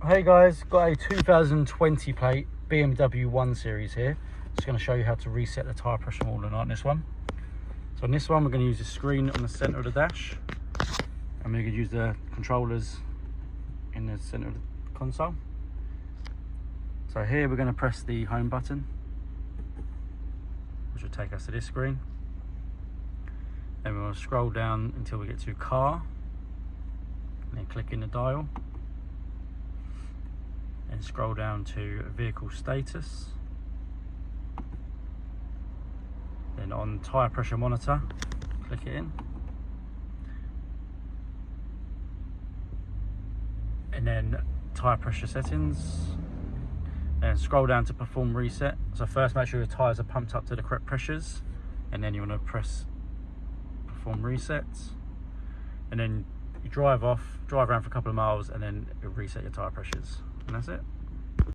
Hey guys, got a 2020 plate BMW 1 Series here. Just going to show you how to reset the tyre pressure model on this one. So on this one we're going to use the screen on the centre of the dash, and we're going to use the controllers in the centre of the console. So here we're going to press the home button, which will take us to this screen. Then we'll scroll down until we get to car, and then click in the dial. And scroll down to vehicle status. Then on tyre pressure monitor, click it in. And then tyre pressure settings. And scroll down to perform reset. So first make sure your tyres are pumped up to the correct pressures, and then you want to press perform reset. And then you drive around for a couple of miles, and then it'll reset your tyre pressures. And that's it.